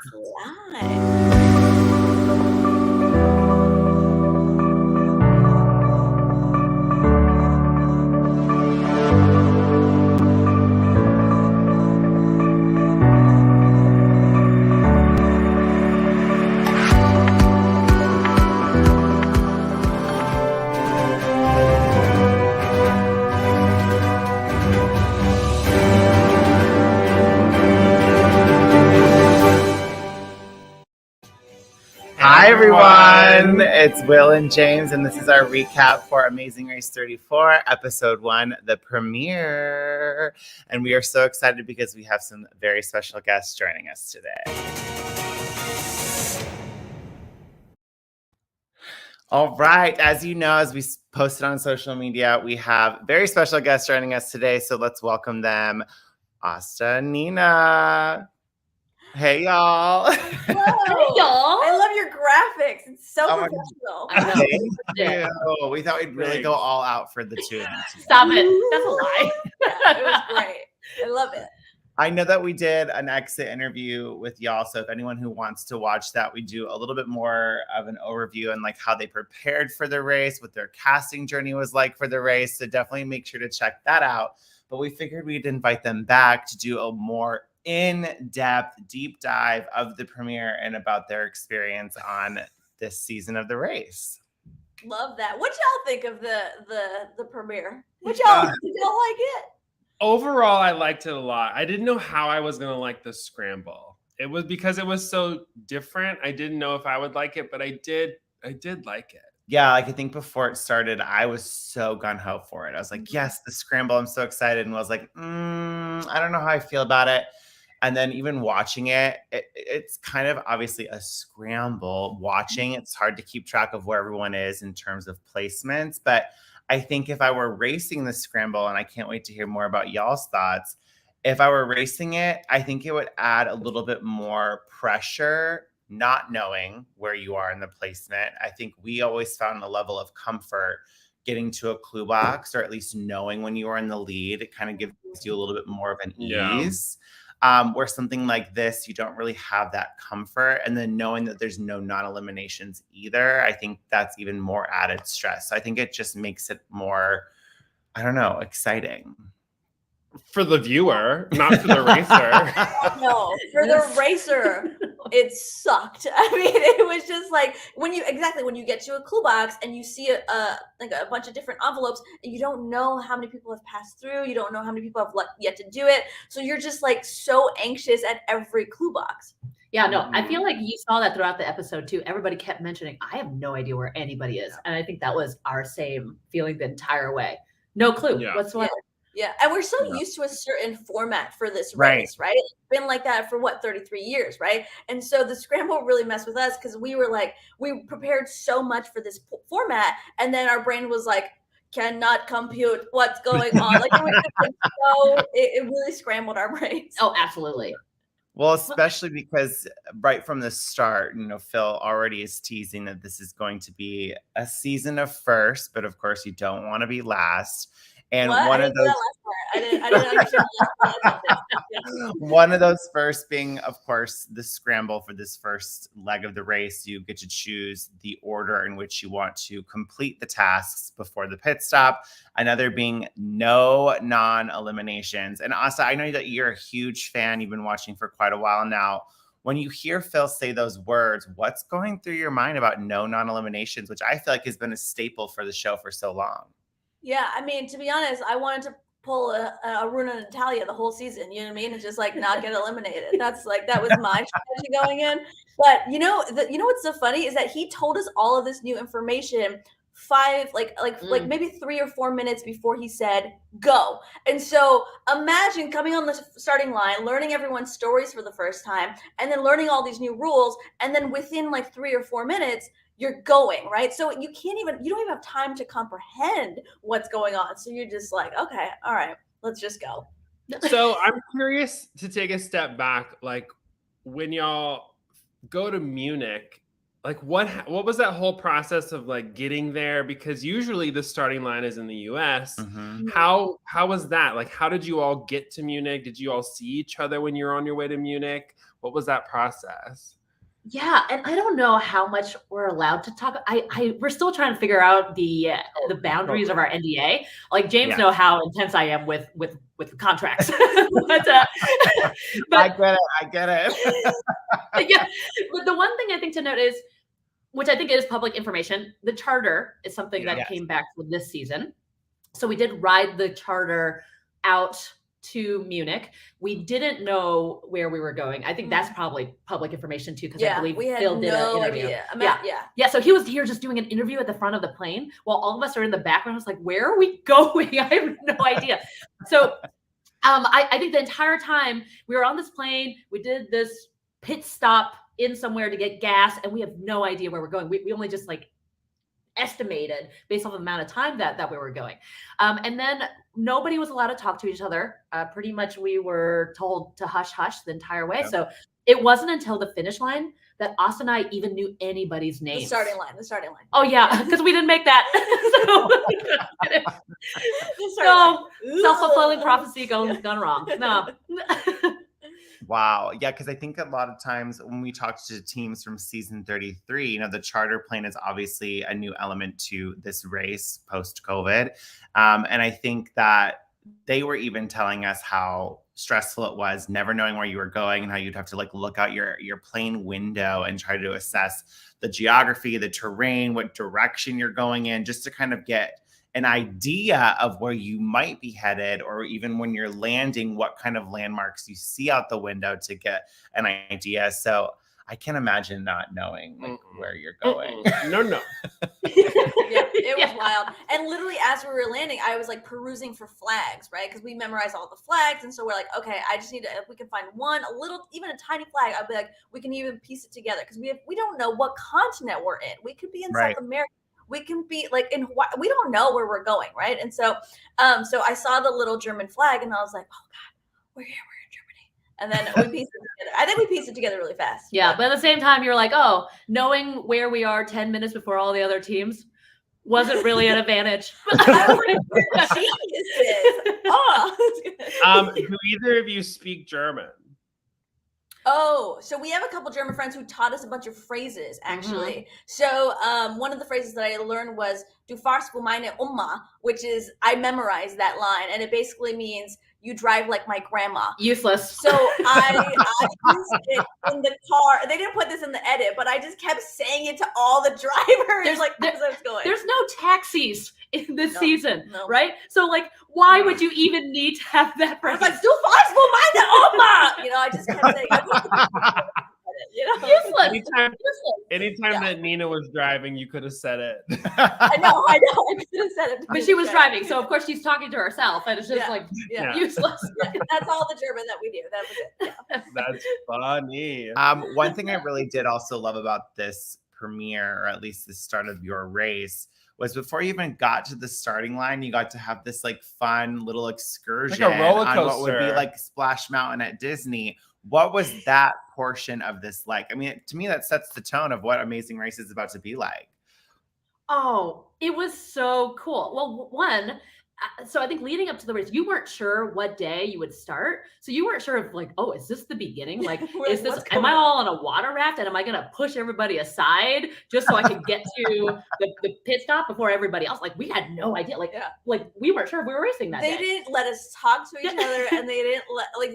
Hi everyone, it's Will and James, and this is our recap for Amazing Race 34, Episode 1, the premiere. And we are so excited because we have some very special guests joining us today. All right, as you know, as we posted on social media, we have very special guests joining us today, so let's welcome them. Aastha Nina. Hey y'all. Hello. Hey y'all. I love your graphics. It's so professional. I know. Thank you. We thought we'd really go all out for the two of you. Stop it. That's a lie. Yeah, it was great. I love it. I know that we did an exit interview with y'all. So if anyone who wants to watch that, we do a little bit more of an overview and like how they prepared for the race, what their casting journey was like for the race. So definitely make sure to check that out. But we figured we'd invite them back to do a more in-depth deep dive of the premiere and about their experience on this season of the race. Love that. What y'all think of the premiere? Did y'all like it? Overall, I liked it a lot. I didn't know how I was gonna like the scramble. It was because it was so different. I didn't know if I would like it, but I did like it. Yeah, like I think before it started, I was so gung-ho for it. I was like, yes, the scramble. I'm so excited. And I was like, I don't know how I feel about it. And then even watching it's kind of obviously a scramble. Watching, it's hard to keep track of where everyone is in terms of placements. But I think if I were racing the scramble, and I can't wait to hear more about y'all's thoughts, if I were racing it, I think it would add a little bit more pressure, not knowing where you are in the placement. I think we always found a level of comfort getting to a clue box, or at least knowing when you are in the lead. It kind of gives you a little bit more of an ease. Where something like this, you don't really have that comfort. And then knowing that there's no non-eliminations either, I think that's even more added stress. So I think it just makes it more, I don't know, exciting. For the viewer, not for the racer. No, for the racer, it sucked. I mean, it was just like when you get to a clue box and you see a bunch of different envelopes and you don't know how many people have passed through, you don't know how many people have yet to do it, so you're just like so anxious at every clue box. Yeah, no, I feel like you saw that throughout the episode too. Everybody kept mentioning, I have no idea where anybody is, and I think that was our same feeling the entire way. No clue whatsoever. Yeah, and we're so used to a certain format for this race, right? It's been like that for 33 years, right? And so the scramble really messed with us because we prepared so much for this format, and then our brain was like, cannot compute what's going on. Like it really scrambled our brains. Oh, absolutely. Well, especially because right from the start, Phil already is teasing that this is going to be a season of first, but of course you don't want to be last. And one of those, I didn't understand one of those first being, of course, the scramble for this first leg of the race. You get to choose the order in which you want to complete the tasks before the pit stop. Another being no non-eliminations. And Aastha, I know that you're a huge fan. You've been watching for quite a while now. When you hear Phil say those words, what's going through your mind about no non-eliminations, which I feel like has been a staple for the show for so long? Yeah, I mean, to be honest, I wanted to pull a Runa Natalia the whole season, you know what I mean? And just like not get eliminated. That was my strategy going in. But you know what's so funny is that he told us all of this new information maybe 3 or 4 minutes before he said go. And so imagine coming on the starting line, learning everyone's stories for the first time, and then learning all these new rules, and then within like 3 or 4 minutes you're going, right? So you don't even have time to comprehend what's going on. So you're just like, okay, all right, let's just go. So I'm curious to take a step back. Like when y'all go to Munich, like what was that whole process of like getting there? Because usually the starting line is in the US. Mhm. How was that? Like, how did you all get to Munich? Did you all see each other when you were on your way to Munich? What was that process? Yeah, and I don't know how much we're allowed to talk. We're still trying to figure out the boundaries of our NDA. Like James Yeah. know how intense I am with contracts. but I get it. yeah, but the one thing I think to note is, which I think is public information, the charter is something that Yes. came back for this season. So we did ride the charter out to Munich. We didn't know where we were going. I think that's probably public information too, because I believe we had Phil did an no interview. idea. Yeah, so he was here just doing an interview at the front of the plane while all of us are in the background. I was like, where are we going? I have no idea. So I think the entire time we were on this plane, we did this pit stop in somewhere to get gas, and we have no idea where we're going. We only just like estimated based on the amount of time that we were going. And then nobody was allowed to talk to each other. Pretty much we were told to hush hush the entire way. Yep. So it wasn't until the finish line that Aastha and I even knew anybody's name. The starting line. Oh yeah, because we didn't make that. So self-fulfilling prophecy gone wrong. No. Wow. Yeah, because I think a lot of times when we talk to teams from season 33, you know, the charter plane is obviously a new element to this race post-COVID. And I think that they were even telling us how stressful it was never knowing where you were going and how you'd have to like look out your plane window and try to assess the geography, the terrain, what direction you're going in, just to kind of get an idea of where you might be headed, or even when you're landing, what kind of landmarks you see out the window to get an idea. So I can't imagine not knowing like, where you're going. No. It was wild. And literally as we were landing, I was like perusing for flags, right? Because we memorized all the flags. And so we're like, okay, I just need to, if we can find one, a little, even a tiny flag, I'll be like, we can even piece it together. Because we don't know what continent we're in. We could be in South America. We can be like in Hawaii. We don't know where we're going, right? And so, so I saw the little German flag, and I was like, "Oh God, we're here, we're in Germany." And then we pieced it together. I think we pieced it together really fast. Yeah, but at the same time, you're like, "Oh, knowing where we are 10 minutes before all the other teams wasn't really an advantage." Do either of you speak German? Oh, so we have a couple German friends who taught us a bunch of phrases, actually. So one of the phrases that I learned was "Du fahrst wie meine Oma," which is I memorized that line, and it basically means you drive like my grandma. Useless. So I used it in the car. They didn't put this in the edit, but I just kept saying it to all the drivers. As I was going. There's no taxis in this season, right? So like, why would you even need to have that phrase? I was like, "Du fahrst wie meine Oma." You know, I just kept saying it. You know? Useless. Anytime that Nina was driving, you could have said it. I know. I could have said it. But she was driving, so of course she's talking to herself, and it's just useless. That's all the German that we do. That was it. Yeah. That's funny. One thing I really did also love about this premiere, or at least the start of your race, was before you even got to the starting line, you got to have this like fun little excursion like a roller coaster on what would be like Splash Mountain at Disney. What was that portion of this like? I mean, to me, that sets the tone of what Amazing Race is about to be like. Oh, it was so cool. Well, one, so I think leading up to the race, you weren't sure what day you would start. So you weren't sure if like, oh, is this the beginning? Like, is this, am I all on a water raft and am I going to push everybody aside just so I can get to the pit stop before everybody else? Like, we had no idea. Like we weren't sure if we were racing that day. They didn't let us talk to each other, and they didn't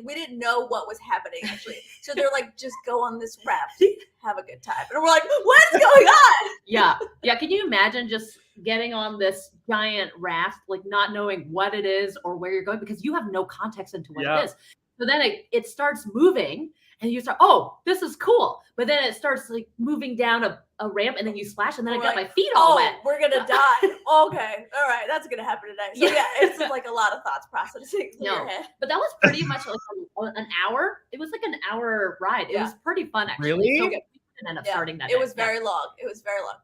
we didn't know what was happening actually. So they're like, just go on this raft, have a good time. And we're like, what's going on? Yeah. Can you imagine just getting on this giant raft, like not knowing what it is or where you're going, because you have no context into what it is. So then it starts moving and you start, oh, this is cool. But then it starts like moving down a ramp and then you splash and then I got my feet all wet. We're going to die. Okay. All right. That's going to happen today. So it's like a lot of thoughts processing in your head. But that was pretty much like an hour. It was like an hour ride. It was pretty fun actually. Really? So we ended up starting that day. It was very long.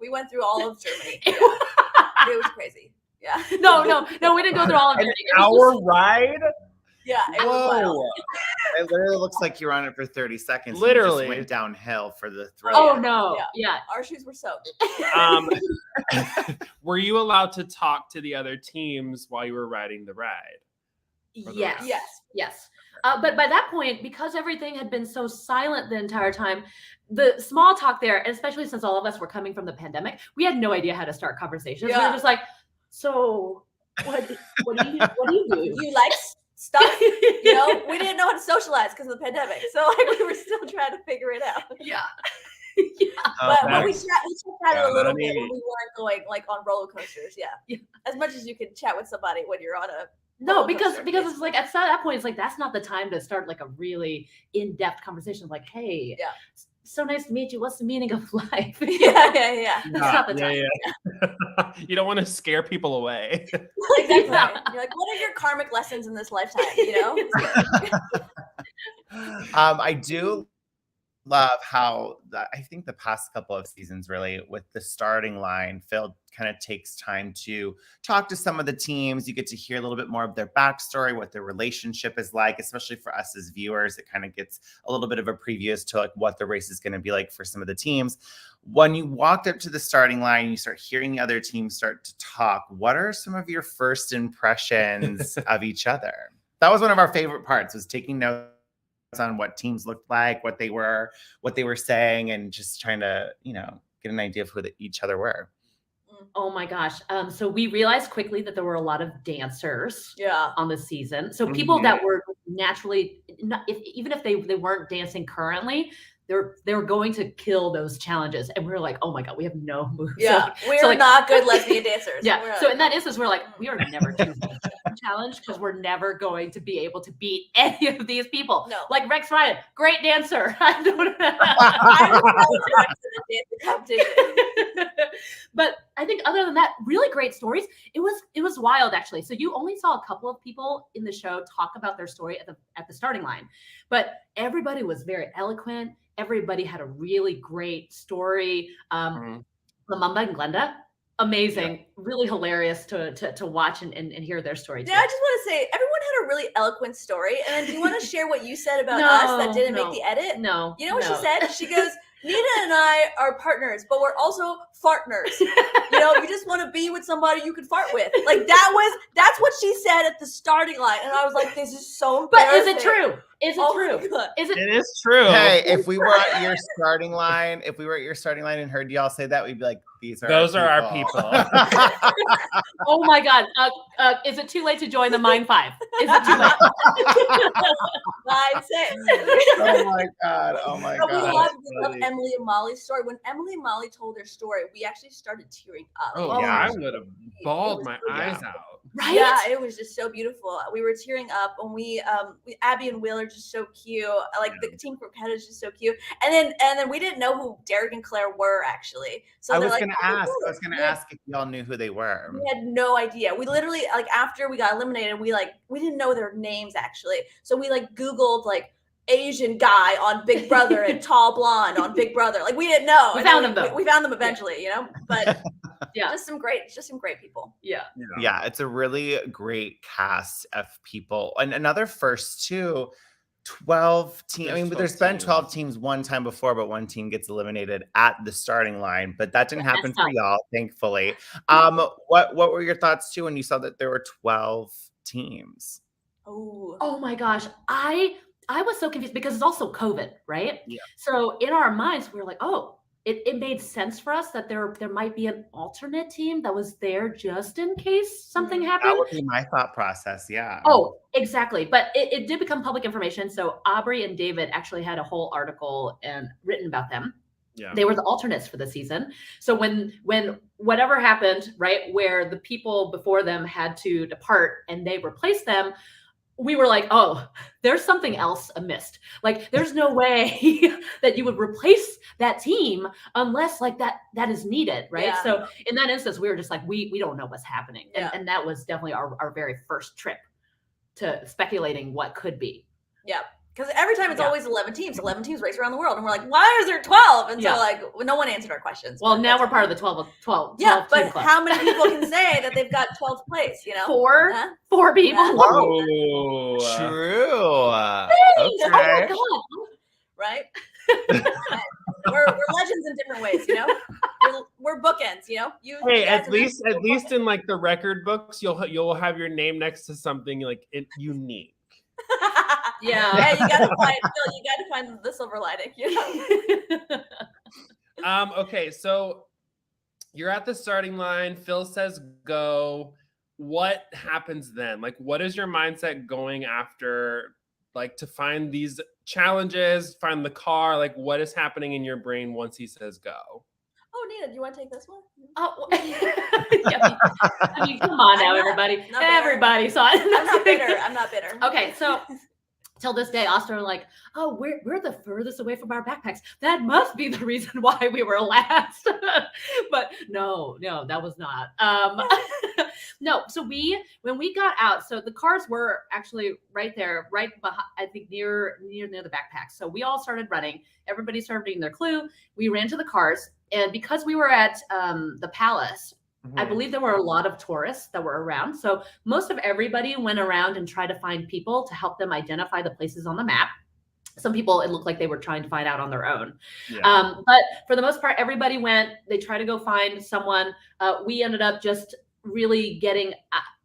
We went through all of Germany. It was crazy. Yeah. No, we didn't go through all of Germany. An hour ride? Yeah, it was wild. Whoa. It literally looks like you're on it for 30 seconds. Literally. You just went downhill for the throw. Oh no. Yeah. Our shoes were soaked. Were you allowed to talk to the other teams while you were riding the ride? Yes. Yes. Yes. But by that point, because everything had been so silent the entire time, the small talk there, and especially since all of us were coming from the pandemic, we had no idea how to start conversations. We were just like, so what do you do? You like stuff? You know, we didn't know how to socialize because of the pandemic. So like we were still trying to figure it out. Yeah. But we chatted a little bit when we weren't going like on roller coasters. Yeah. As much as you can chat with somebody when you're on a No, because it's like at that point, it's like that's not the time to start like a really in-depth conversation. Like, hey, so nice to meet you. What's the meaning of life? Yeah. That's not the time. Yeah. You don't want to scare people away. Exactly. You're like, what are your karmic lessons in this lifetime? You know? I do love how I think the past couple of seasons really with the starting line, Phil kind of takes time to talk to some of the teams. You get to hear a little bit more of their backstory, what their relationship is like, especially for us as viewers. It kind of gets a little bit of a preview as to like what the race is going to be like for some of the teams. When you walked up to the starting line, you start hearing the other teams start to talk. What are some of your first impressions of each other? That was one of our favorite parts, was taking notes on what teams looked like, what they were saying, and just trying to, get an idea of who each other were. Oh my gosh. So we realized quickly that there were a lot of dancers on the season. So people that were naturally, even if they weren't dancing currently, they were going to kill those challenges. And we were like, oh my God, we have no moves. Yeah, we're not good lesbian dancers. Yeah. So in that instance, we're like, we are never choosing a challenge because we're never going to be able to beat any of these people. No. Like Rex Ryan, great dancer. I don't know. But I think other than that, really great stories. It was wild actually. So you only saw a couple of people in the show talk about their story at the starting line, but everybody was very eloquent. Everybody had a really great story. Lamamba and Glenda, amazing, really hilarious to watch and hear their story. Yeah, I just want to say everyone had a really eloquent story. And then do you want to share what you said about us that didn't make the edit? No. You know what she said? She goes, Nina and I are partners, but we're also fartners. You just want to be with somebody you can fart with. Like that's what she said at the starting line. And I was like, this is so embarrassing. But is it true? Is it true? It is true. Hey, if we were at your starting line and heard y'all say that, we'd be like, those are our people. Oh my God. Is it too late to join the Mind 5? Is it too late? 9, 6. Oh my God. We love Emily and Molly's story. When Emily and Molly told their story, we actually started tearing up. Oh yeah, I would have bawled my eyes out. Right? Yeah, it was just so beautiful. We were tearing up when we Abby and Will are just so cute. Like the team from Canada is just so cute. And then we didn't know who Derek and Claire were actually. So I was gonna ask if y'all knew who they were. We had no idea. We literally after we got eliminated, we didn't know their names actually. So we Googled Asian guy on Big Brother and tall blonde on Big Brother. We didn't know. We found them though. We found them eventually, But just some great people. Yeah, it's a really great cast of people. And another first too, 12 teams. I mean, there's been 12 teams one time before, but one team gets eliminated at the starting line. But that didn't happen for y'all, thankfully. What were your thoughts too when you saw that there were 12 teams? Oh my gosh. I was so confused because it's also COVID, right? Yeah. So in our minds, we were like, oh, it made sense for us that there might be an alternate team that was there just in case something happened. That would be my thought process, yeah. Oh, exactly. But it did become public information. So Aubrey and David actually had a whole article written about them. Yeah. They were the alternates for the season. So when whatever happened, right, where the people before them had to depart and they replaced them, we were like, oh, there's something else amiss. There's no way that you would replace that team unless that is needed, right? Yeah. So in that instance, we were just like, we don't know what's happening. Yeah. And that was definitely our very first trip to speculating what could be. Yeah. Because every time it's Yeah. always 11 teams. 11 teams race around the world. And we're like, why is there 12? And Yeah. so like, no one answered our questions. Well, but now that's we're okay. part of the 12 Yeah, team but club. how many people can say that they've got 12th place, you know? Four people. Oh, True. Oh my Okay. God. Right? we're legends in different ways, you know? We're bookends, you know? You hey, guys at and I, least we're bookends. in like the record books, you'll have your name next to something like unique. Yeah. Yeah, you gotta find the silver lining, you know? Okay, so you're at the starting line. Phil says go. What happens then? Like, what is your mindset going after, like, to find these challenges, find the car? Like, what is happening in your brain once he says go? Oh, Nina, do you want to take this one? Oh, yeah, I mean, come on now, everybody. not bitter. Everybody saw it. I'm not bitter. Okay, so till this day, Aastha are like, oh, we're the furthest away from our backpacks. That must be the reason why we were last. But no, that was not. No, so when we got out, so the cars were actually right there, right behind, I think near the backpacks. So we all started running. Everybody started getting their clue. We ran to the cars, and because we were at the palace, I believe there were a lot of tourists that were around. So most of everybody went around and tried to find people to help them identify the places on the map. Some people, it looked like they were trying to find out on their own. Yeah. But for the most part, everybody went, they tried to go find someone. We ended up just really getting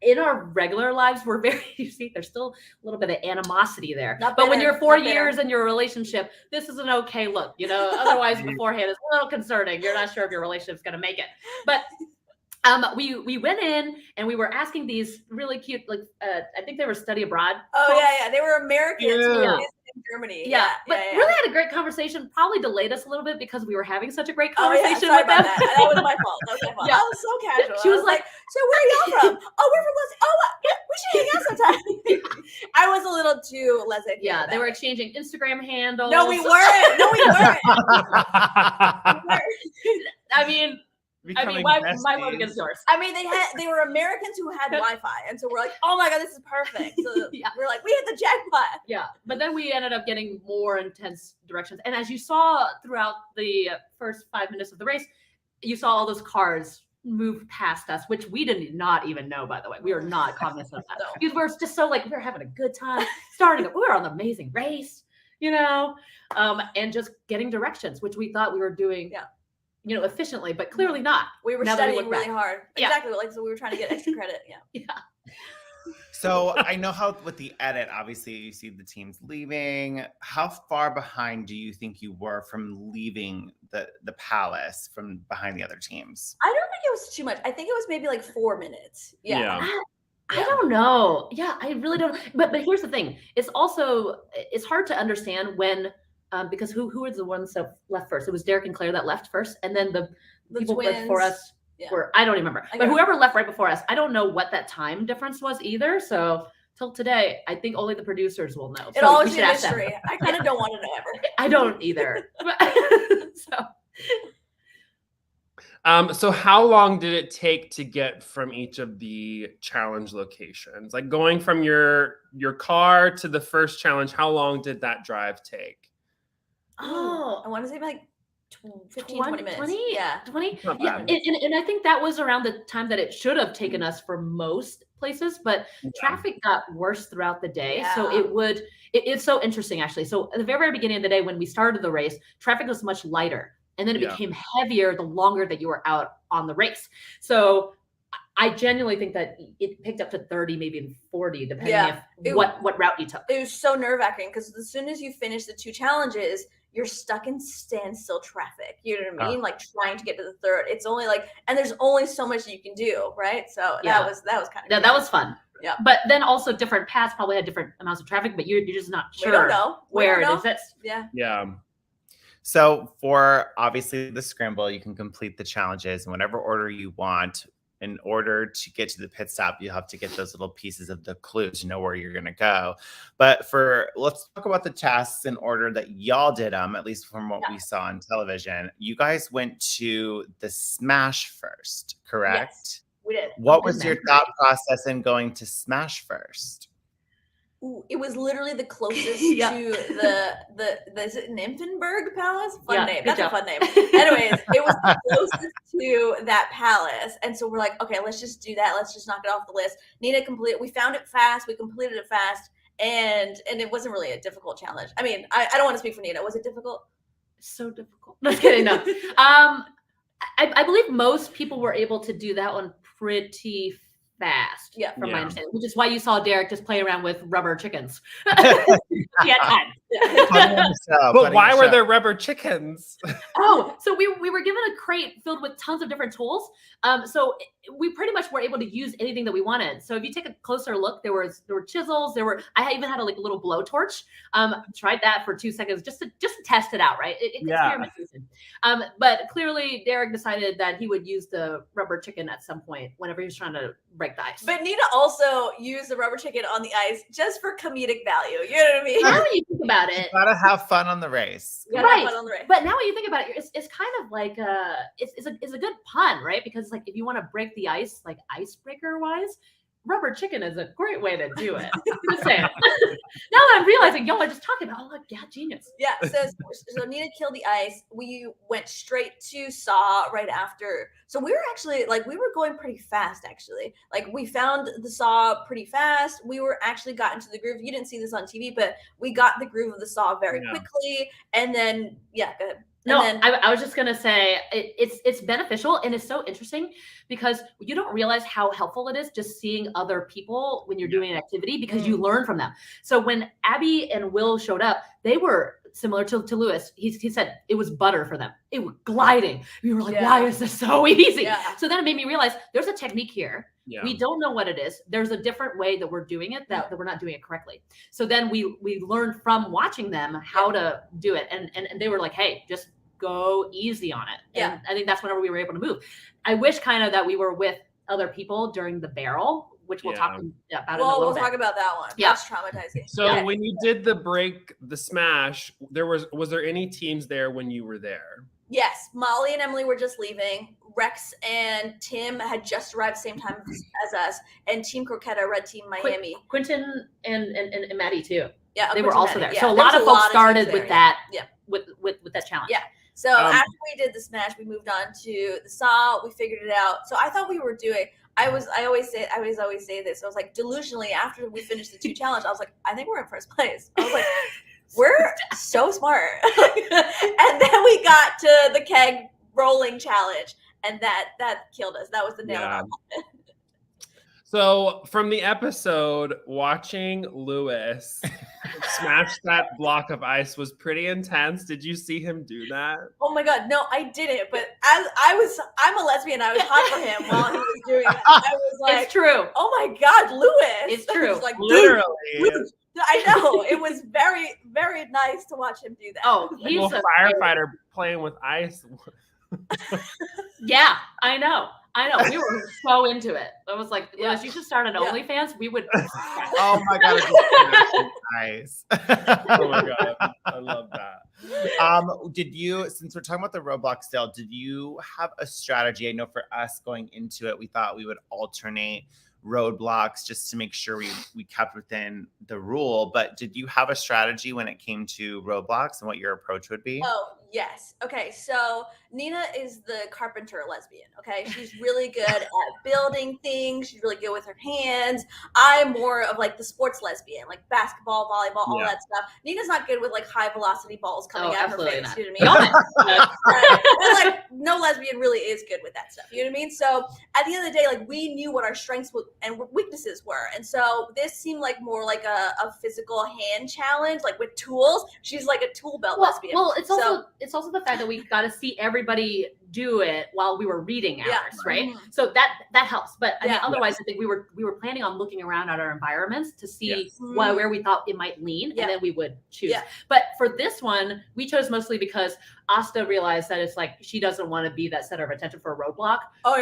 in our regular lives. We're very, you see, there's still a little bit of animosity there. But when you're 4 years in your relationship, this is an okay look, you know, otherwise beforehand it's a little concerning. You're not sure if your relationship's going to make it. But we went in and we were asking these really cute, like I think they were study abroad. Oh folks. yeah, they were Americans who were in Germany. Yeah, but really had a great conversation. Probably delayed us a little bit because we were having such a great Oh yeah, conversation sorry with them. about that. That was my fault. Yeah. I was so casual. She was like, "So where are y'all from? Oh, we're from Les. Oh, we should hang out sometime." I was a little too lesbian. Yeah, they were exchanging Instagram handles. No, we weren't. No, we weren't. I mean, my vote against yours. I mean, they were Americans who had Wi-Fi, and so we're like, oh my god, this is perfect. So Yeah. we're like, we hit the jackpot. Yeah, but then we ended up getting more intense directions. And as you saw throughout the first 5 minutes of the race, you saw all those cars move past us, which we did not even know, by the way. We were not cognizant of that. No. Because we were just so like, we were having a good time, we were on an amazing race, you know, and just getting directions, which we thought we were doing, you know, efficiently, but clearly not. We were studying really hard. Yeah. Exactly. Like, so we were trying to get extra credit. Yeah. Yeah. So I know how with the edit, obviously you see the teams leaving. How far behind do you think you were from leaving the palace from behind the other teams? I don't think it was too much. I think it was maybe like 4 minutes. Yeah. I don't know. Yeah, I really don't. But here's the thing. It's hard to understand when, because who were the ones that left first? It was Derek and Claire that left first, and then the people twins. before us were, I don't even remember. But whoever left right before us, I don't know what that time difference was either. So till today, I think only the producers will know. It always be a mystery. I kind of don't want to know ever. I don't either. So how long did it take to get from each of the challenge locations? Like going from your car to the first challenge, how long did that drive take? Oh, I want to say like 15, 20 minutes. 20? Yeah. 20? Yeah. And I think that was around the time that it should have taken us for most places, but traffic got worse throughout the day. Yeah. So it's so interesting actually. So at the very, very beginning of the day, when we started the race, traffic was much lighter. And then it became heavier the longer that you were out on the race. So I genuinely think that it picked up to 30, maybe even 40, depending on what route you took. It was so nerve-wracking because as soon as you finish the 2 challenges, you're stuck in standstill traffic. You know what I mean? Like trying to get to the third. It's only like, and there's only so much you can do, right? So that was kind of that was fun. Yeah. But then also different paths probably had different amounts of traffic, but you're just not sure we don't know. where it exists. Yeah. Yeah. So for obviously the scramble, you can complete the challenges in whatever order you want. In order to get to the pit stop, you have to get those little pieces of the clues to know where you're going to go. But let's talk about the tasks in order that y'all did them, at least from what we saw on television. You guys went to the Smash first, correct? Yes, we did. What was your thought process in going to Smash first? Ooh, it was literally the closest Yeah. to the is it Nymphenburg Palace? Fun Yeah, name. good That's a job. fun name. Anyways, it was the closest to that palace. And so we're like, okay, let's just do that. Let's just knock it off the list. Nina completed, we found it fast, we completed it fast, and it wasn't really a difficult challenge. I mean, I don't want to speak for Nina. Was it difficult? So difficult. Just kidding. No. I believe most people were able to do that one pretty fast. Yeah. From my Yeah. understanding, which is why you saw Derek just play around with rubber chickens. He had time. But why were there rubber chickens? Oh, so we were given a crate filled with tons of different tools. So we pretty much were able to use anything that we wanted. So if you take a closer look, there were chisels. I even had a little blowtorch. Tried that for 2 seconds just to test it out, right? It's experimentation. But clearly Derek decided that he would use the rubber chicken at some point whenever he was trying to break the ice. But Nina also used the rubber chicken on the ice just for comedic value. You know what I mean? Now when you think about it, Gotta have fun on the race. right. But now when you think about it, it's kind of like it's a good pun, right? Because it's like if you want to break the ice, like icebreaker wise, rubber chicken is a great way to do it. Just saying. Now that I'm realizing, y'all are just talking about, yeah, genius. Yeah. So Nina killed the ice. We went straight to Saw right after. So we were actually we were going pretty fast. Actually, we found the Saw pretty fast. We were actually got into the groove. You didn't see this on TV, but we got the groove of the Saw very quickly. And then go ahead. No, I was just gonna say it's beneficial and it's so interesting because you don't realize how helpful it is just seeing other people when you're doing an activity because you learn from them. So when Abby and Will showed up, they were similar to Lewis. He said it was butter for them. It was gliding. We were like, why is this so easy? Yeah. So then it made me realize there's a technique here. Yeah. We don't know what it is. There's a different way that we're doing it that we're not doing it correctly. So then we learned from watching them how to do it. And they were like, hey, just go easy on it. And I think that's whenever we were able to move. I wish kind of that we were with other people during the barrel, which we'll talk about in a little we'll bit. talk about that one. Yeah. That's traumatizing. So when you did the smash, was there any teams there when you were there? Yes, Molly and Emily were just leaving. Rex and Tim had just arrived same time as us, and Team Croqueta, Red Team Miami. Quentin and Maddie too. Yeah, they were also there. Yeah. So a lot of folks started with that. Yeah, with that challenge. Yeah. So after we did the smash, we moved on to the Saw. We figured it out. So I thought we were doing. I always say this. I was like, delusionally, after we finished the 2 challenge, I was like, I think we're in first place. I was like, we're so smart. And then we got to the keg rolling challenge, and that killed us. That was the nail in our coffin. So from the episode, watching Lewis smash that block of ice was pretty intense. Did you see him do that? Oh my God, no, I didn't. But I'm a lesbian. I was hot for him while he was doing it. I was like, it's true. Oh my God, Lewis. It's true. Was like, literally. Dude. I know. It was very, very nice to watch him do that. Oh, he's a firefighter playing with ice. Yeah, I know. We were so into it. I was like, Lewis, you should start an OnlyFans. We would. Oh my God. It's nice. Oh my God. I love that. Did you, since we're talking about the Roblox still, did you have a strategy? I know for us going into it, we thought we would alternate roadblocks just to make sure we kept within the rule. But did you have a strategy when it came to roadblocks and what your approach would be? Oh, yes. Okay, so Nina is the carpenter lesbian, okay? She's really good at building things. She's really good with her hands. I'm more of the sports lesbian, like basketball, volleyball, all that stuff. Nina's not good with high velocity balls coming out of her face. Not. You know what I mean? No lesbian really is good with that stuff. You know what I mean? So at the end of the day, we knew what our strengths and weaknesses were. And so this seemed more like a physical hand challenge, with tools. She's like a tool belt lesbian. Well, it's also the fact that we got to see everybody do it while we were reading ours, right? Mm-hmm. So that helps. But I mean, otherwise, I think we were planning on looking around at our environments to see where we thought it might lean, and then we would choose. Yeah. But for this one, we chose mostly because Aastha realized that it's she doesn't want to be that center of attention for a roadblock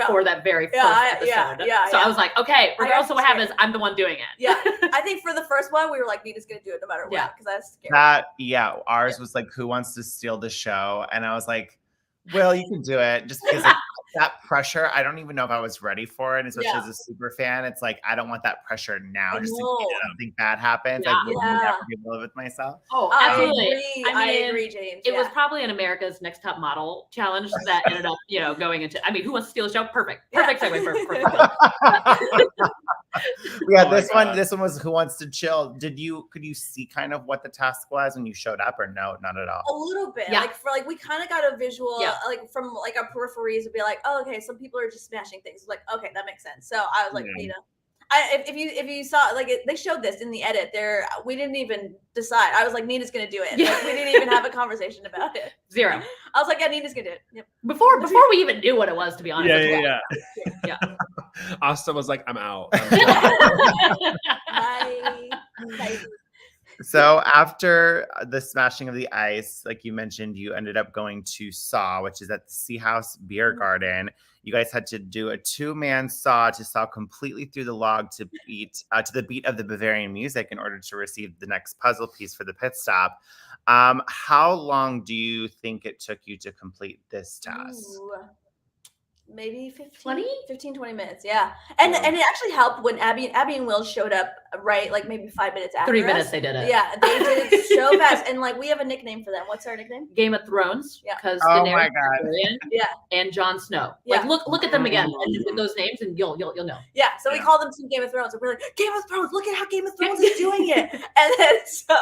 for that very first episode. So I was like, okay, regardless of what happens, I'm the one doing it. Yeah. I think for the first one, we were like, Nina's going to do it no matter what, because I was scared. Ours was who wants to steal the show? And I was like, well, you can do it just because that pressure, I don't even know if I was ready for it, especially Yeah. as a super fan. It's like, I don't want that pressure now, I just in know. case something bad happens. Yeah. I would Yeah. never be able to live with myself. Oh, I absolutely. agree. I agree, James. It was probably an America's Next Top Model challenge that ended up, going into. I mean, Who Wants to Steal the Show? Perfect segue for Yeah, Oh my this one God. was Who Wants to Chill. Could you see kind of what the task was when you showed up, or no, not at all? a little bit. Yeah. Like we kind of got a visual, Yeah. like from like our peripheries would be like, oh, okay, some people are just smashing things. Like, okay, that makes sense. So I was like, Yeah. if you saw like they showed this in the edit there, we didn't even decide. I was like, Nina's gonna do it. Yeah. Like, we didn't even have a conversation about it. 0. I was like, yeah, Nina's gonna do it. Yep. Before we even knew what it was, to be honest. Yeah. Yeah. Asta was like, I'm out. Bye. Bye. So after the smashing of the ice, like you mentioned, you ended up going to Saw, which is at the Sea House Beer Garden. You guys had to do a 2-man saw to saw completely through the log to the beat of the Bavarian music in order to receive the next puzzle piece for the pit stop. How long do you think it took you to complete this task? Ooh. Maybe 20 minutes. Yeah. And it actually helped when Abby and Will showed up, right? Like maybe 5 minutes after 3 us. minutes they did it. Yeah, they did it so fast. And like we have a nickname for them. What's our nickname? Game of Thrones, Yeah. because Oh Daenerys my God. Targaryen Yeah. and Jon Snow. Yeah. Like look at them again and with those names, and you'll know. Yeah. So we Yeah. call them Team Game of Thrones. And we're like, Game of Thrones, look at how Game of Thrones is doing it. And then so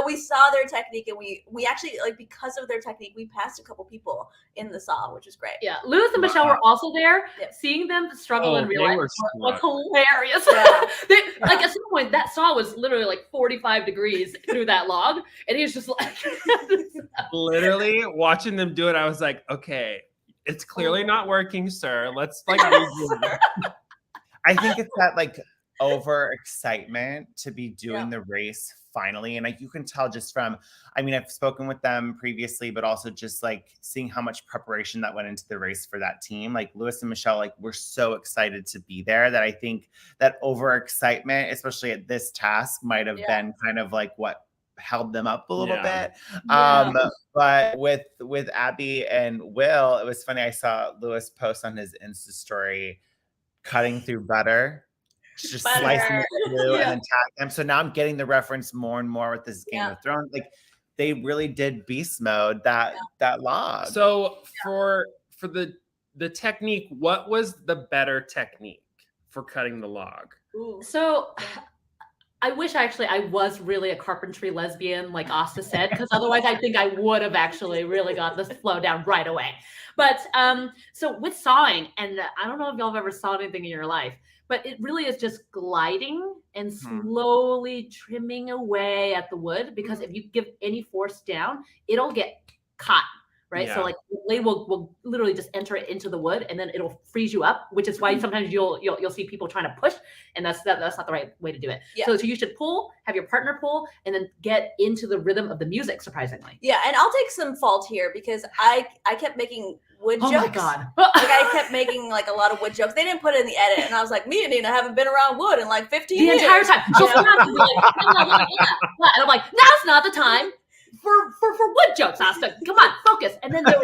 we saw their technique, and we actually, like, because of their technique, we passed a couple people in the saw, which was great. Yeah, Lewis and Michelle were also there. Yep. Seeing them struggle in Oh, real they life were was struggling. hilarious. Yeah. Like at some point, that saw was literally like 45 degrees through that log, and he was just like, Literally watching them do it, I was like, okay, it's clearly not working, sir. Let's like redo it. I think it's that like over excitement to be doing Yeah. the race finally. And like you can tell just from, I mean, I've spoken with them previously, but also just like seeing how much preparation that went into the race for that team. Like Lewis and Michelle, like we're so excited to be there that I think that over excitement, especially at this task, might have Yeah. been kind of like what held them up a little Yeah. bit. Yeah. But with Abby and Will, it was funny. I saw Lewis post on his Insta story cutting through butter, just Butter. slicing it through Yeah. and then tag them. So now I'm getting the reference more and more with this Game Yeah. of Thrones. Like they really did beast mode that log. So for the technique, what was the better technique for cutting the log? Ooh. so. I wish I was really a carpentry lesbian, like Asta said, because otherwise I think I would have actually really got this flow down right away. But so with sawing, and I don't know if y'all have ever sawed anything in your life, but it really is just gliding and slowly trimming away at the wood, because if you give any force down, it'll get caught. Right. Yeah. So like the blade will literally just enter it into the wood, and then it'll freeze you up, which is why sometimes you'll see people trying to push, and that's not the right way to do it. Yeah. So you should pull, have your partner pull, and then get into the rhythm of the music, surprisingly. Yeah, and I'll take some fault here because I kept making wood Oh jokes. my God. Like I kept making like a lot of wood jokes. They didn't put it in the edit, and I was like, me and Nina haven't been around wood in like 15 The years. entire time. She'll Yeah. come out and be like, and I'm like, now's not the time for wood jokes, Asta. Come on, focus. And then they were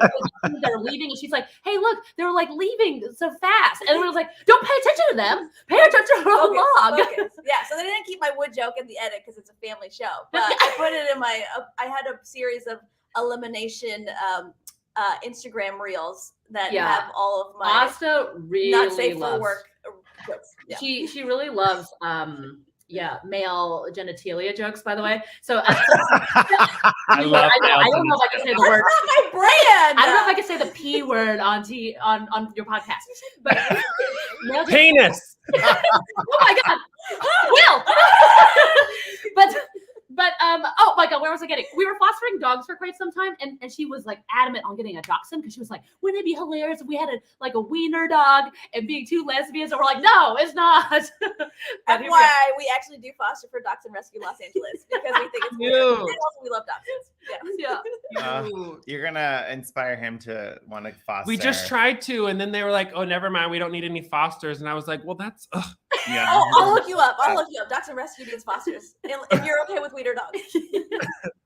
leaving, and she's like, hey, look, they were like leaving so fast. And we was like, don't pay attention to them. Pay attention to the log. Focus. Yeah, so they didn't keep my wood joke in the edit because it's a family show. But I put it in my. I had a series of elimination Instagram reels that Yeah. have all of my Asta really not safe loves. for work jokes. Yeah. She really loves male genitalia jokes, by the way. So I I love don't know if I can say the word. That's not my brand. I don't know if I can say the P word on your podcast, but male penis. oh my God, Will. but oh my God, where was I getting? We were fostering dogs for quite some time, and she was like adamant on getting a dachshund because she was like, wouldn't it be hilarious if we had a wiener dog and being two lesbians? And we're like, no, it's not. But here we are. FYI, we actually do foster for Dachshund Rescue Los Angeles because we think it's Cute. weird. And also we love dachshunds. Yeah. Yeah. You're gonna inspire him to want to foster. We just tried to, and then they were like, "Oh, never mind. We don't need any fosters." And I was like, "Well, that's Yeah. I'll look you up. I'll look you up. Dachshund Rescue needs fosters. If you're okay with wiener dogs.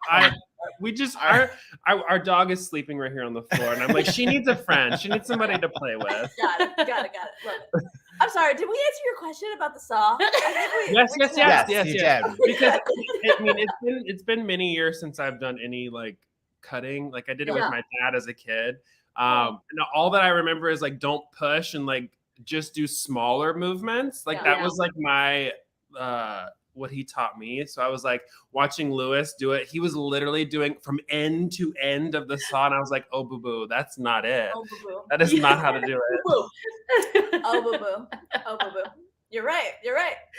I We just our dog is sleeping right here on the floor, and I'm like, she needs a friend. She needs somebody to play with. Got it. Love it. I'm sorry. Did we answer your question about the saw? Yes, you did. Because I mean, it's been many years since I've done any like cutting. Like I did it with my dad as a kid. And all that I remember is like don't push and like just do smaller movements. Like that was like my what he taught me. So I was like watching Lewis do it. He was literally doing from end to end of the saw, and I was like, oh boo boo, that's not it. Oh, boo-boo. That is not how to do it. Oh boo boo. Oh boo boo. You're right.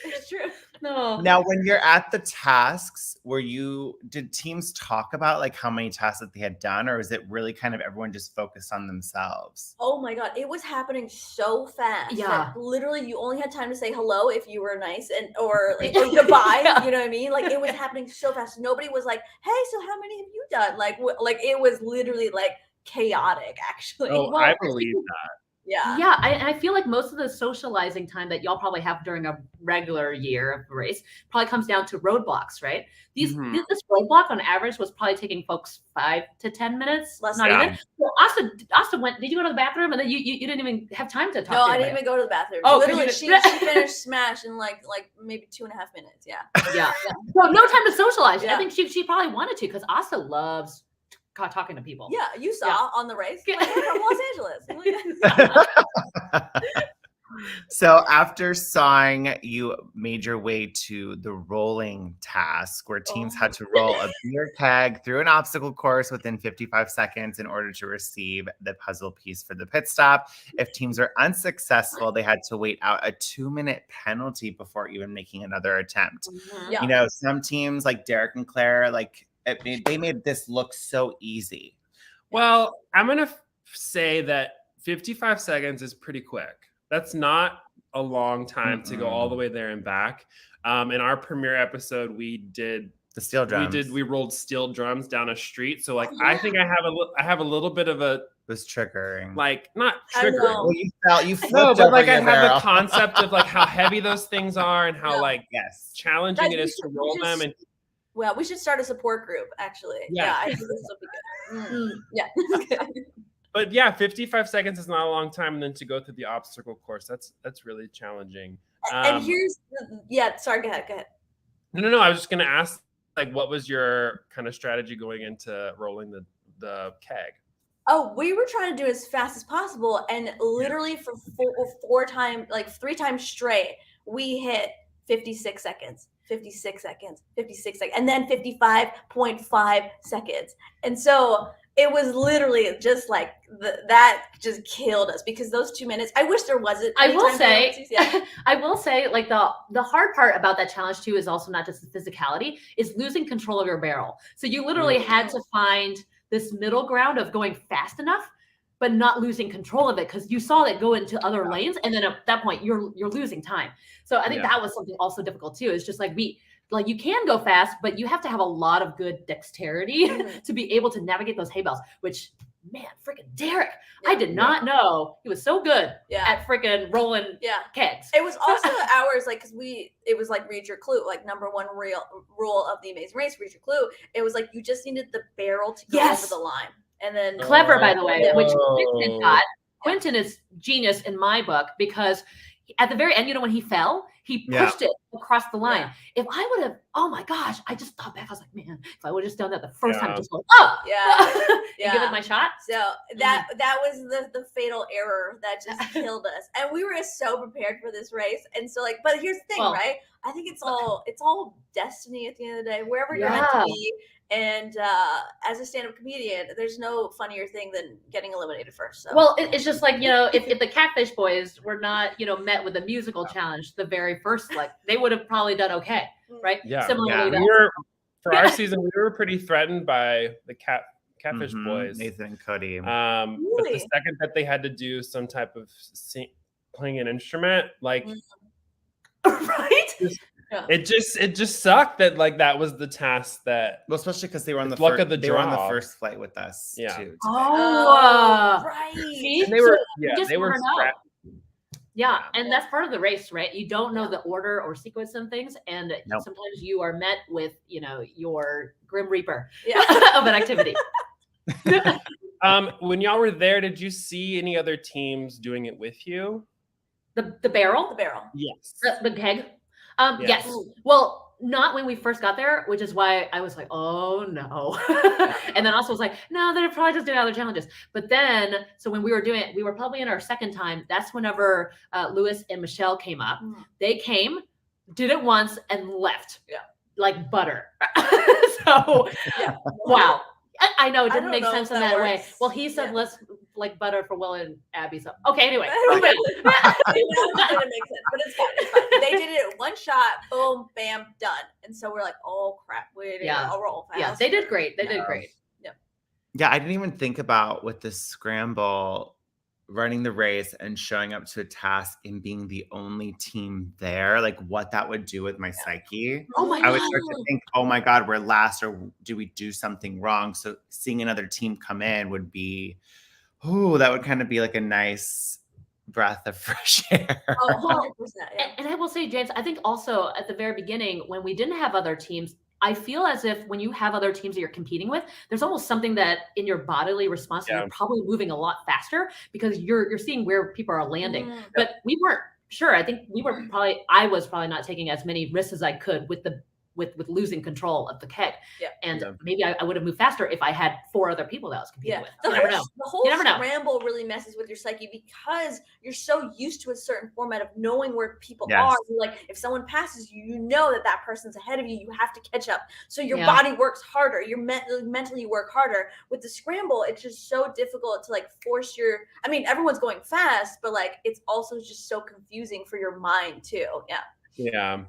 It's true. No. Now, when you're at the tasks, did teams talk about like how many tasks that they had done, or is it really kind of everyone just focused on themselves? Oh my God. It was happening so fast. Yeah. That literally you only had time to say hello if you were nice or goodbye. You know what I mean? Like it was happening so fast. Nobody was like, hey, so how many have you done? Like it was literally like chaotic actually. Oh, I believe that. Yeah, I feel like most of the socializing time that y'all probably have during a regular year of race probably comes down to roadblocks, right? This roadblock on average was probably taking folks 5 to 10 minutes, not even. So Aastha went. Did you go to the bathroom and then you didn't even have time to talk? No, I didn't even go to the bathroom. Oh, literally, she finished Smash in like maybe 2.5 minutes. Yeah. So no time to socialize. Yeah. I think she probably wanted to because Aastha loves talking to people. Yeah, you saw on the race. Like, I'm from Los Angeles. So after sawing, you made your way to the rolling task where teams had to roll a beer keg through an obstacle course within 55 seconds in order to receive the puzzle piece for the pit stop. If teams were unsuccessful, they had to wait out a 2-minute penalty before even making another attempt. Yeah. You know, some teams like Derek and Claire, like they made this look so easy. Well, I'm going to say that 55 seconds is pretty quick. That's not a long time to go all the way there and back. In our premiere episode, we did the steel drums. We rolled steel drums down a street. So like, I think I have a little bit of a, it was triggering. Like not triggering. Well, you flipped no, but over like I your have barrel. the concept of like how heavy those things are and how like challenging it is to roll them. And well, we should start a support group, actually. Yeah, I think this will be good. Yeah. But yeah, 55 seconds is not a long time. And then to go through the obstacle course, that's really challenging. And here's sorry, go ahead. No. I was just going to ask, like, what was your kind of strategy going into rolling the keg? Oh, we were trying to do as fast as possible. And literally for 3 times straight, we hit 56 seconds. 56 seconds, 56 seconds, and then 55.5 seconds. And so it was literally just like that just killed us because those 2 minutes, I wish there wasn't. I will say like the hard part about that challenge too is also not just the physicality, is losing control of your barrel. So you literally had to find this middle ground of going fast enough but not losing control of it because you saw it go into other lanes, and then at that point you're losing time. So I think that was something also difficult too. It's just like you can go fast, but you have to have a lot of good dexterity to be able to navigate those hay bales. Which, man, freaking Derek, I did not know he was so good at freaking rolling kegs. It was also ours, like because it was like read your clue, like number one rule of the Amazing Race, read your clue. It was like you just needed the barrel to go over the line. And then clever, by the way, which Quentin got. Quentin is genius in my book because at the very end, when he fell, he pushed it across the line. Yeah. If I would have, oh my gosh, I just thought back. I was like, man, if I would have just done that the first time, just go, give it my shot. So that was the fatal error that just killed us. And we were so prepared for this race. And so but here's the thing, right? I think it's all destiny at the end of the day, wherever you're meant to be. And as a stand-up comedian, there's no funnier thing than getting eliminated first. So. Well, it's just like, if the Catfish Boys were not, met with a musical challenge, the very first, they would have probably done okay, right? Yeah. Similarly, for our season, we were pretty threatened by the Catfish Boys. Nathan and Cody. But the second that they had to do some type of playing an instrument, right? It just sucked that that was the task that. Well, especially because they were on the first flight with us too. Oh, right. And they were Yeah, and that's part of the race, right? You don't know Yeah. the order or sequence and things, and Nope. sometimes you are met with, your Grim Reaper Yeah. of an activity. When y'all were there, did you see any other teams doing it with you? The barrel? The barrel. Yes. The keg? Yes. Yes. Well, not when we first got there, which is why I was like, oh no. And then also was like, no, they're probably just doing other challenges. But then, so when we were doing it, we were probably in our second time. That's whenever Lewis and Michelle came up. They came, did it once, and left. Yeah. Like butter. So, Yeah. wow. I know it I didn't don't make know sense if in that that way. works. Well, he said Yeah. let's like butter for Will and Abby. So okay, anyway. It didn't make sense, but it's fine. It's fine. They did it one shot, boom, bam, done. And so we're like, oh crap, we need to roll fast. Yeah, they did great. They did great. Yeah, I didn't even think about with the scramble, running the race and showing up to a task and being the only team there, like what that would do with my psyche. Oh my I would God. start to think, oh my God, we're last, or do we do something wrong? So seeing another team come in would be, that would kind of be like a nice breath of fresh air. Oh, 100%. Yeah. And I will say, James, I think also at the very beginning, when we didn't have other teams, I feel as if when you have other teams that you're competing with, there's almost something that in your bodily response, you're probably moving a lot faster because you're seeing where people are landing. But we weren't sure. I think I was probably not taking as many risks as I could with losing control of the keg. Yeah. And maybe I would have moved faster if I had 4 other people that I was competing with. The You never know. whole scramble really messes with your psyche because you're so used to a certain format of knowing where people are. You're like, if someone passes you, you know that person's ahead of you. You have to catch up. So your body works harder. You mentally work harder. With the scramble, it's just so difficult to like force everyone's going fast, but like it's also just so confusing for your mind too. Yeah. Yeah.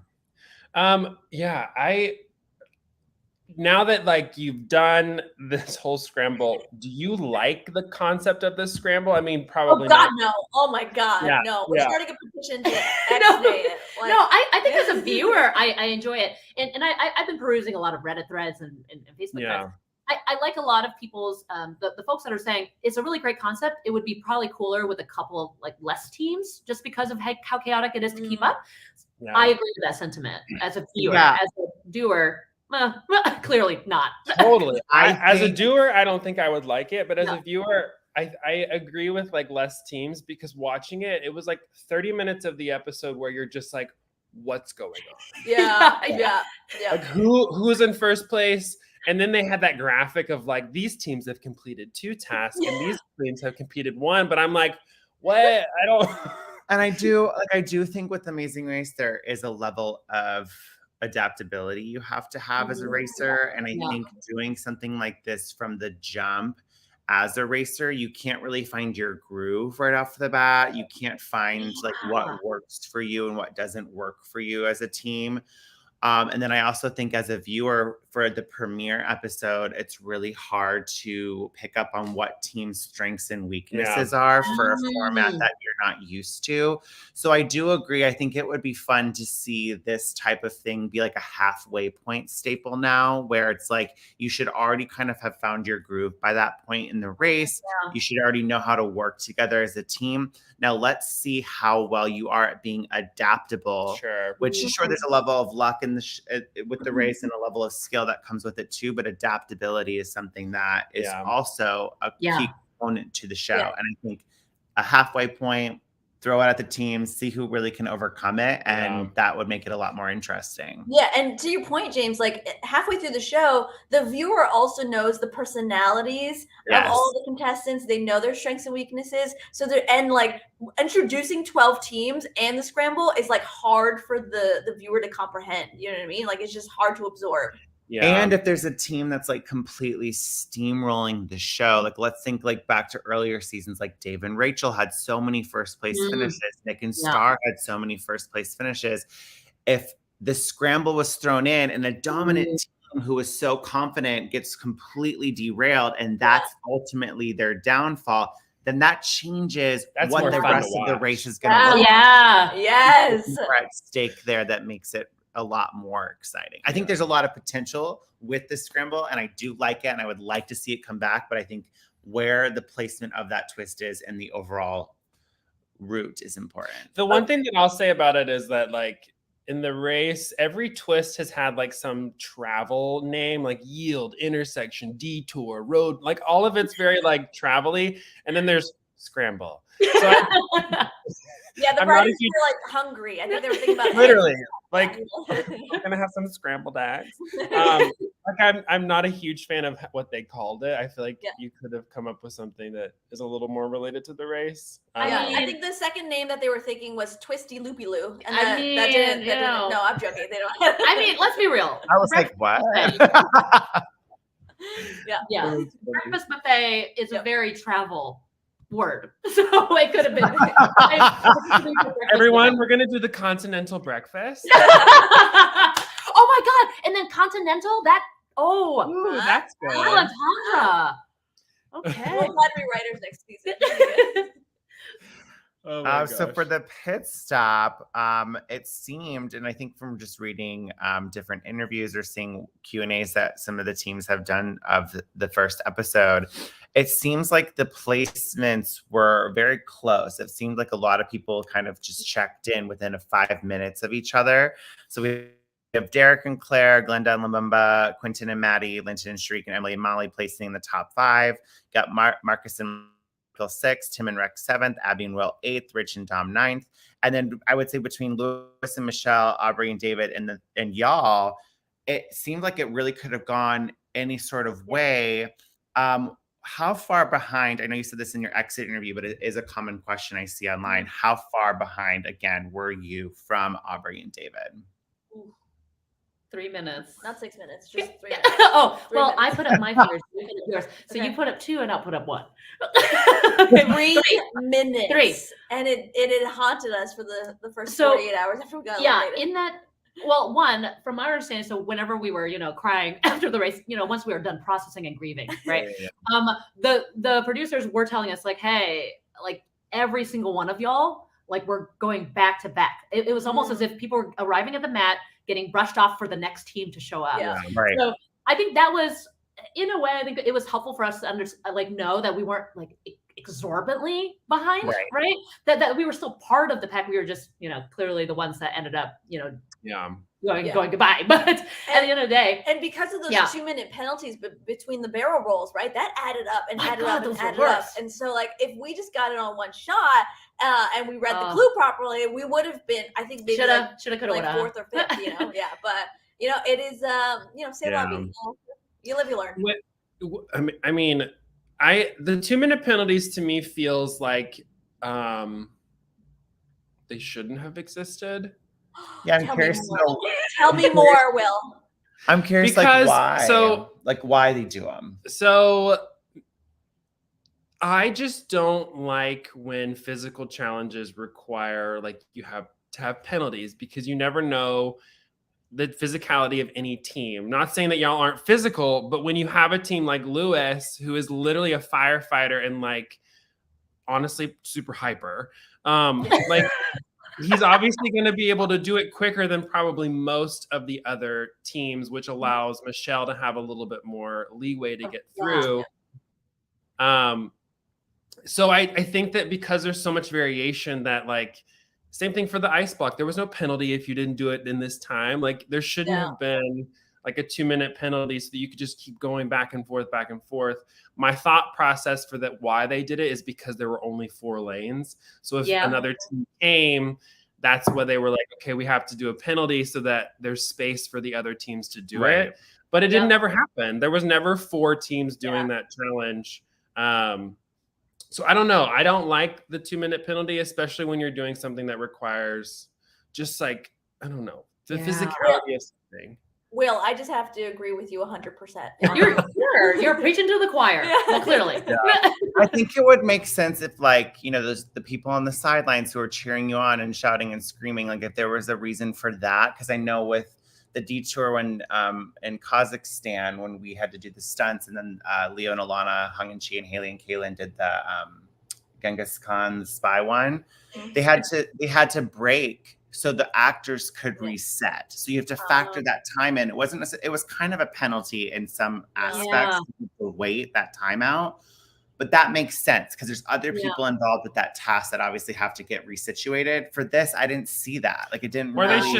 Now that like you've done this whole scramble, do you like the concept of this scramble? I mean, probably Oh God, not. no. Oh my God, Yeah, no. We're yeah. starting a petition to X-day it. Like, No, I think as a viewer, I enjoy it. And I've been perusing a lot of Reddit threads and Facebook threads. I like a lot of people's, the folks that are saying it's a really great concept. It would be probably cooler with a couple of like less teams just because of how chaotic it is to keep up. Yeah. I agree with that sentiment as a viewer. Yeah. As a doer, clearly not. Totally. As a think- doer, I don't think I would like it, but as a viewer, I agree with like less teams because watching it was like 30 minutes of the episode where you're just like, what's going on? Yeah. Like who's in first place? And then they had that graphic of like these teams have completed 2 tasks and these teams have completed 1. But I'm like, what? I don't. And I do think with Amazing Race, there is a level of adaptability you have to have as a racer. And I think doing something like this from the jump as a racer, you can't really find your groove right off the bat. You can't find like what works for you and what doesn't work for you as a team. And then I also think as a viewer for the premiere episode, it's really hard to pick up on what team's strengths and weaknesses are for a format that you're not used to. So I do agree. I think it would be fun to see this type of thing be like a halfway point staple now, where it's like you should already kind of have found your groove by that point in the race. Yeah. You should already know how to work together as a team. Now let's see how well you are at being adaptable. Sure. Which is sure there's a level of luck in with the race and a level of skill that comes with it too, but adaptability is something that is also a key component to the show. And I think a halfway point, throw it at the teams, see who really can overcome it, and that would make it a lot more interesting. Yeah, and to your point, James, like halfway through the show, the viewer also knows the personalities of all the contestants. They know their strengths and weaknesses. So like introducing 12 teams and the scramble is like hard for the viewer to comprehend. You know what I mean? Like it's just hard to absorb. Yeah. And if there's a team that's like completely steamrolling the show, like let's think like back to earlier seasons, like Dave and Rachel had so many first place finishes. Nick and Star had so many first place finishes. If the scramble was thrown in and a dominant team who was so confident gets completely derailed and that's ultimately their downfall, then that changes what the rest of the race is going to look like. Yes. More at stake there that makes it a lot more exciting. I think there's a lot of potential with this scramble and I do like it and I would like to see it come back, but I think where the placement of that twist is and the overall route is important. The one thing that I'll say about it is that like in the race, every twist has had like some travel name, like yield, intersection, detour, road, like all of it's very like travel-y. And then there's scramble. So Yeah, the I'm not a writers huge- were like hungry. I think they were thinking about literally eggs. like I'm gonna have some scrambled eggs. Like I'm not a huge fan of what they called it. I feel like you could have come up with something that is a little more related to the race. I think the second name that they were thinking was Twisty Loopy Loo. And I mean, that didn't, no, I'm joking. They don't. I mean, let's be real. I was like, what? Yeah. Breakfast buffet is a very travel word. So it could have been. Everyone, we're gonna do the continental breakfast. Oh my God. And then continental, Ooh, that's good. entendre. Okay. We'll find rewriters next season. Oh my So gosh. for the pit stop, it seemed, and I think from just reading different interviews or seeing Q&As that some of the teams have done of the first episode, it seems like the placements were very close. It seemed like a lot of people kind of just checked in within 5 minutes of each other. So we have Derek and Claire, Glenda and Lumumba, Quentin and Maddie, Linton and Shariq, and Emily and Molly placing in the top 5. Got Marcus and Phil 6th, Tim and Rex 7th, Abby and Will 8th, Rich and Dom 9th. And then I would say between Lewis and Michelle, Aubrey and David, and y'all, it seemed like it really could have gone any sort of way. How far behind, I know you said this in your exit interview, but it is a common question I see online. How far behind, again, were you from Aubrey and David? 3 minutes. Not 6 minutes, just 3 minutes. Oh, 3 well, minutes. I put up my fingers. You put up yours. So Okay. you put up 2 and I'll put up 1. 3 minutes. 3. And it had haunted us for the first So, 48 hours after we got Yeah, eliminated. in that, well, one, from my understanding, so whenever we were, crying after the race, once we were done processing and grieving, right? The producers were telling us like, hey, like every single one of y'all, like we're going back to back. It was almost as if people were arriving at the mat, getting brushed off for the next team to show up. Yeah. Right. So I think that was, in a way, I think it was helpful for us to know that we weren't like exorbitantly behind, right? That we were still part of the pack. We were just, clearly the ones that ended up, going goodbye. But at the end of the day, and because of those 2-minute penalties between the barrel rolls, right? That added up and added up and added up. And so, like, if we just got it on one shot and we read the clue properly, we would have been, I think, maybe shoulda, coulda, like 4th or 5th. Yeah. But it is, say la vie. You live, you learn. I mean, the 2-minute penalties to me feels like they shouldn't have existed. Yeah, I'm curious to know. Tell me more, Will. I'm curious, Because- why? so- why they do them? So I just don't like when physical challenges require like you have to have penalties because you never know the physicality of any team. Not saying that y'all aren't physical, but when you have a team like Lewis, who is literally a firefighter and like honestly super hyper, like he's obviously going to be able to do it quicker than probably most of the other teams, which allows Michelle to have a little bit more leeway to get through. So I think that because there's so much variation that like, same thing for the ice block. There was no penalty if you didn't do it in this time. Like there shouldn't have been like a 2-minute penalty so that you could just keep going back and forth, back and forth. My thought process for that, why they did it is because there were only 4 lanes. So if another team came, that's where they were like, okay, we have to do a penalty so that there's space for the other teams to do it. But it didn't ever happen. There was never 4 teams doing that challenge. So I don't know. I don't like the 2-minute penalty, especially when you're doing something that requires just like, I don't know, the physicality of something. Will, I just have to agree with you 100%. You're preaching to the choir. Well, clearly. I think it would make sense if the people on the sidelines who are cheering you on and shouting and screaming, like if there was a reason for that. Because I know with the detour when in Kazakhstan, when we had to do the stunts, and then Leo and Alana, Hung and Chi and Haley and Kaylin did the Genghis Khan, the spy one. They had to break so the actors could reset. So you have to factor that time in. It wasn't. It was kind of a penalty in some aspects to wait that time out. But that makes sense because there's other Yeah. people involved with that task that obviously have to get resituated. For this, I didn't see that. Like it didn't Or really. they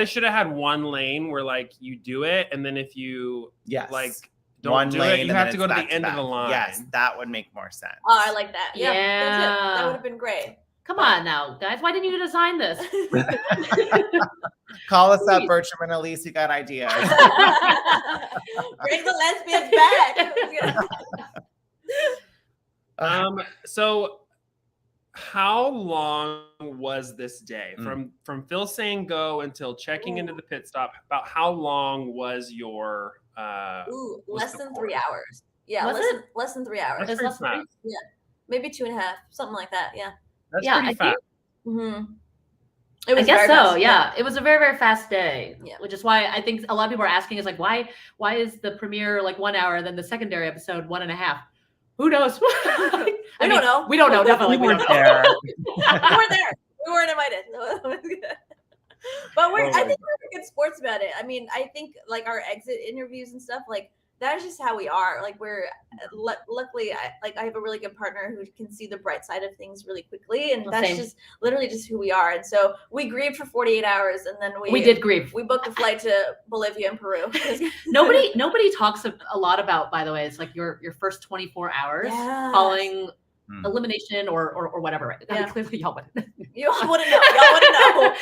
should have had one lane where like you do it, and then if you Yes. like don't one do lane it, you and have then to go it's to the back end of back. the line. Yes, that would make more sense. Oh, I like that. Yeah, that's it. That Yeah. would have been great. Come on now, guys. Why didn't you design this? Call us up, Please. Bertram and Elise. You got ideas. Bring the lesbians back. So how long was this day from Phil saying go until checking into the pit stop? About how long was your Ooh, was less the than course? 3 hours. Yeah, Was less than 3 hours. That's It's pretty less than fast. Yeah, maybe 2.5, something like that. Yeah. That's Yeah, pretty I fast. Mm-hmm. I guess very so. fast, Yeah, it was a very, very fast day. Yeah. Which is why I think a lot of people are asking is like, why is the premiere like 1 hour, then the secondary episode 1.5? Who knows? We don't know. We don't know. Definitely, we don't know. There. We weren't there. We weren't invited. But I think we're good sports about it. I mean, I think like our exit interviews and stuff, like that's just how we are. Like we're luckily, I have a really good partner who can see the bright side of things really quickly, and that's Same. just literally just who we are. And so we grieved for 48 hours, and then We did grieve. We booked a flight to Bolivia and Peru. Nobody talks a lot about, by the way, it's like your first 24 hours Yes. following elimination or whatever. Right? Yeah. Clearly, y'all wouldn't. You all wouldn't know. Y'all wouldn't know.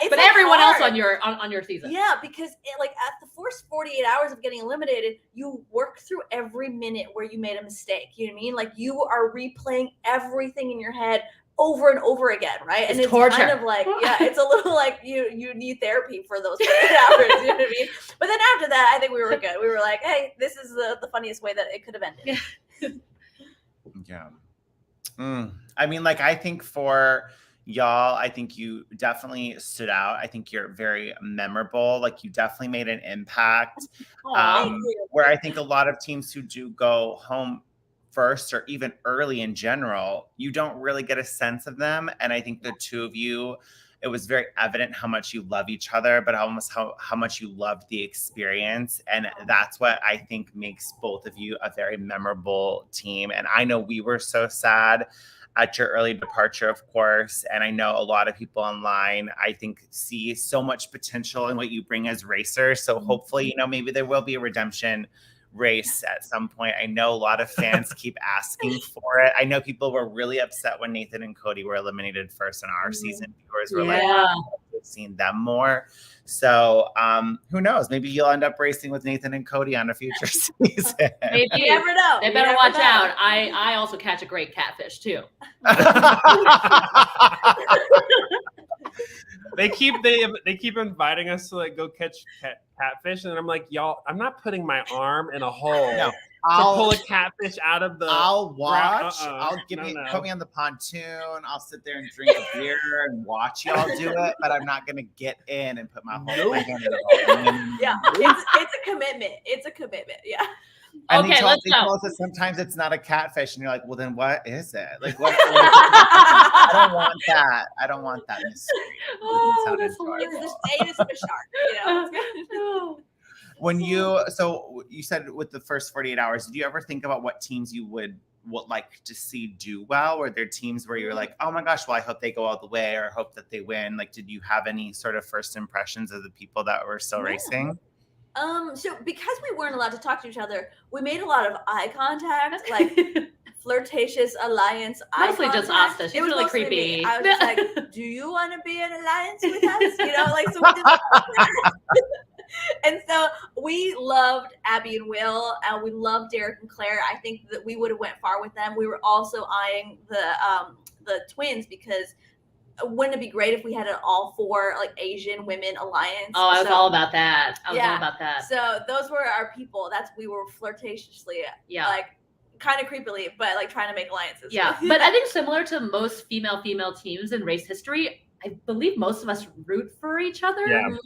But everyone else hard. on your season. Yeah, because like at the first 48 hours of getting eliminated, you work through every minute where you made a mistake. You know what I mean? Like you are replaying everything in your head over and over again, right? And it's torture. kind of like, yeah, it's a little like you need therapy for those 48 hours. You know what I mean? But then after that, I think we were good. We were like, hey, this is the funniest way that it could have ended. Yeah. I mean, like, I think for y'all, I think you definitely stood out. I think you're very memorable. Like, you definitely made an impact. Where I think a lot of teams who do go home first or even early in general, you don't really get a sense of them. And I think the two of you, it was very evident how much you love each other, but almost how much you loved the experience. And that's what I think makes both of you a very memorable team. And I know we were so sad at your early departure, of course. And I know a lot of people online, I think, see so much potential in what you bring as racers. So hopefully, maybe there will be a redemption race at some point. I know a lot of fans keep asking for it. I know people were really upset when Nathan and Cody were eliminated first in our season. Viewers were like, we've seen them more. So who knows? Maybe you'll end up racing with Nathan and Cody on a future season. Maybe. You never know. They better watch out. I also catch a great catfish too. They keep inviting us to like go catch catfish, and I'm like, y'all, I'm not putting my arm in a hole No, to pull a catfish out of the. I'll watch. I'll put me on the pontoon. I'll sit there and drink a beer and watch y'all do it, but I'm not gonna get in and put my hand in the hole. Yeah, it's a commitment. It's a commitment. Yeah. And Okay, let's they go. tell us that sometimes it's not a catfish, and you're like, well, then what is it? Like, what? I don't want that. I don't want that mystery. Oh, that's It is a shark. When so you said with the first 48 hours, did you ever think about what teams you would like to see do well? Were there teams where you're like, oh my gosh, well, I hope they go all the way, or hope that they win? Like, did you have any sort of first impressions of the people that were still racing? So because we weren't allowed to talk to each other, we made a lot of eye contact, like flirtatious alliance. Mostly eye just contact. Aastha. She's It was really mostly creepy. me. I was just like, "Do you want to be in alliance with us?" Like so. We did that. And so we loved Abby and Will, and we loved Derek and Claire. I think that we would have went far with them. We were also eyeing the twins because. Wouldn't it be great if we had an all four like Asian women alliance? Oh, I was all about that. I was all Yeah. about that. So those were our people. We were flirtatiously, like kind of creepily, but like trying to make alliances. Yeah, but I think similar to most female teams in race history, I believe most of us root for each other. Yeah.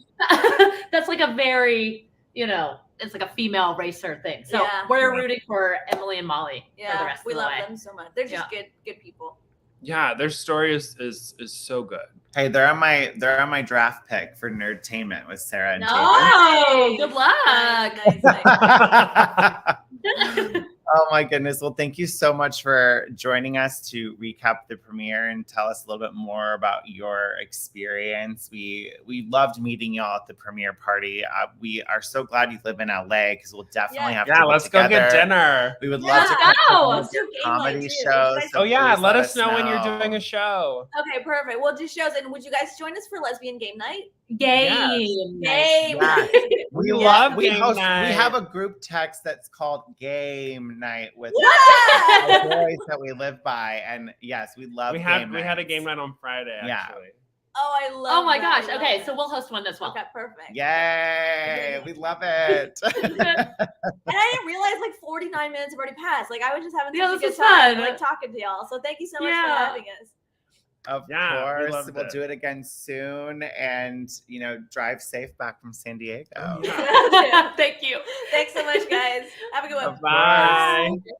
That's like a very, it's like a female racer thing. So Yeah. we're rooting for Emily and Molly for the Yeah, rest we of the love way. them so much. They're just good people. Yeah, their story is so good. Hey, they're on my draft pick for Nerdtainment with Sarah and Oh, good luck. Nice. Oh my goodness. Well, thank you so much for joining us to recap the premiere and tell us a little bit more about your experience. We loved meeting y'all at the premiere party. We are so glad you live in LA because we'll definitely have to Yeah, get let's go get together. dinner. We would Yeah. love to Let's go. come Let's to your do game night, comedy too. shows. You guys- So Oh yeah, please let us know when you're doing a show. Okay, perfect. We'll do shows. And would you guys join us for lesbian game night? Game. Game Yeah. night. We love we game host. night. We have a group text that's called Game Night with Yeah. the boys that we live by, and yes, we love. we game had a nights. game night on Friday. Yeah. Actually. Oh, I love Oh my that. gosh. I love Okay, that. so we'll host one as well. Okay, perfect. Yay! We love it. And I didn't realize like 49 minutes have already passed. Like I was just having Yeah, such a this good was time, fun. like talking to y'all. So thank you so much for Yeah. having us. Of Yeah, we course, loved we'll it. do it again soon, and drive safe back from San Diego. Oh, yeah. Thank you. Thanks so much, guys. Have a good one. Bye. Bye.